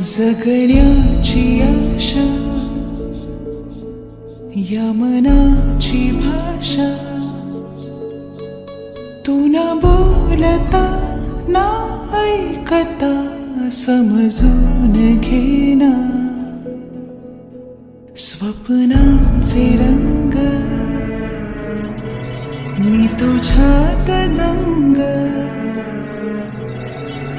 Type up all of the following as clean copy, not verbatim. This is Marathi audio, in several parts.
जगण्याची आशा या मनाची भाषा तू न बोलता ना ऐकता समजून घेना स्वप्नांचे रंग मी तुझ्यात दंग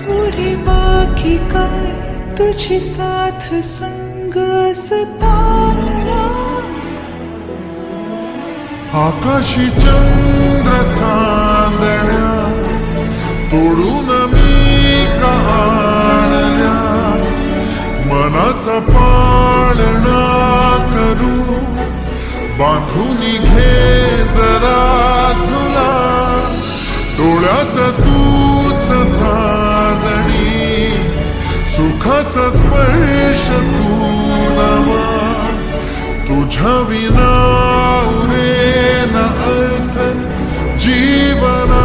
पुरे बाकी काय तुझी साथ संग सतारा आकाशी चंद्र चांदण्या तोडून मी का आणल्या मनाचा पाळणा करू बांधून घे जरा झुला डोळ्यात तूच साजणी सुखाचा स्पर्श तू नवा तुझ्या विना उरेन अर्थ जीवना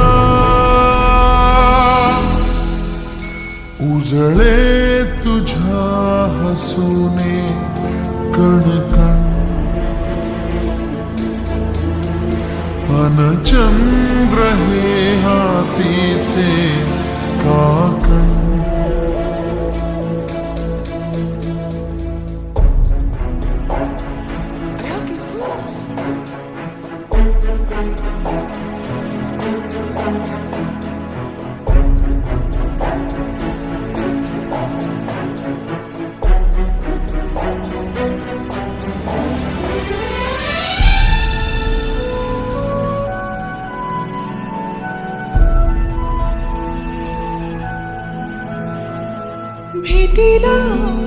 उजळे तुझ्या हसूने कणकण अन चंद्र हे हातीचे काकण भेटीला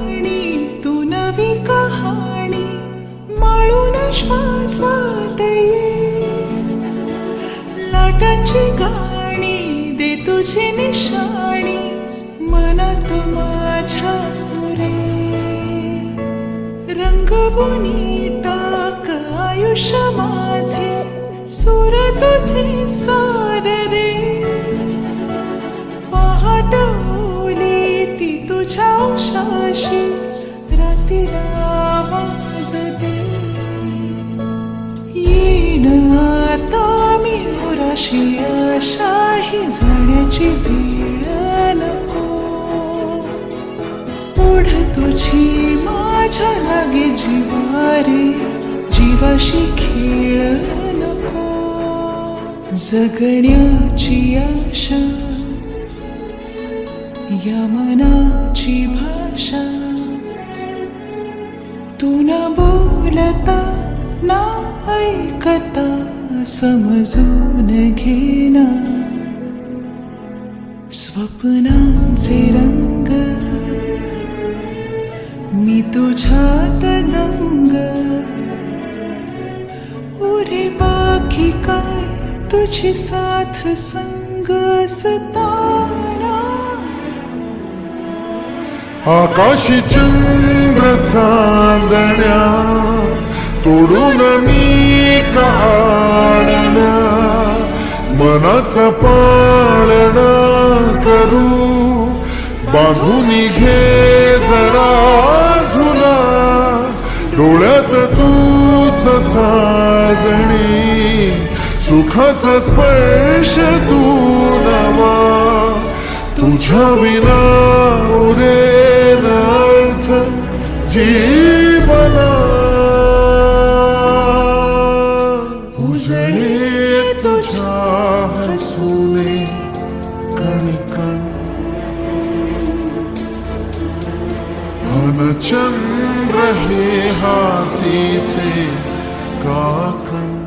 आणि तू नवी कहाणी माळून श्वासात ये लाटांची गाणी दे तुझी निशाणी मनात माझ्या पुरे रंगवूनी टाक आयुष्य माझे सूर तुझे सार दे पहाट तुझ्या उशाशी रात्रीला आवाज दे येईन आता मी उराशी आशाही जाण्याची वेळ नको ओढ तुझी माझ्या लागे जीवारे जीवाशी खेळ नको जगण्याची आशा या मनाची भाषा तू न बोलता ना ऐकता समजून घेना स्वप्नांचे रंग मी तुझ्यात दंग उरे बाकी काय तुझी साथ संग सतारा आकाशी चंद्र चांदण्या तोडून मी का आणल्या मनाचा पाळणा करू बांधून घे जरा झुला डोळ्यात तूच साजणी सुखाचा स्पर्श तू नवा तुझ्या विना उरेन अर्थ जीवना उजळे तुझ्या हसूने कणकण अन चंद्र हे हातीचे काकण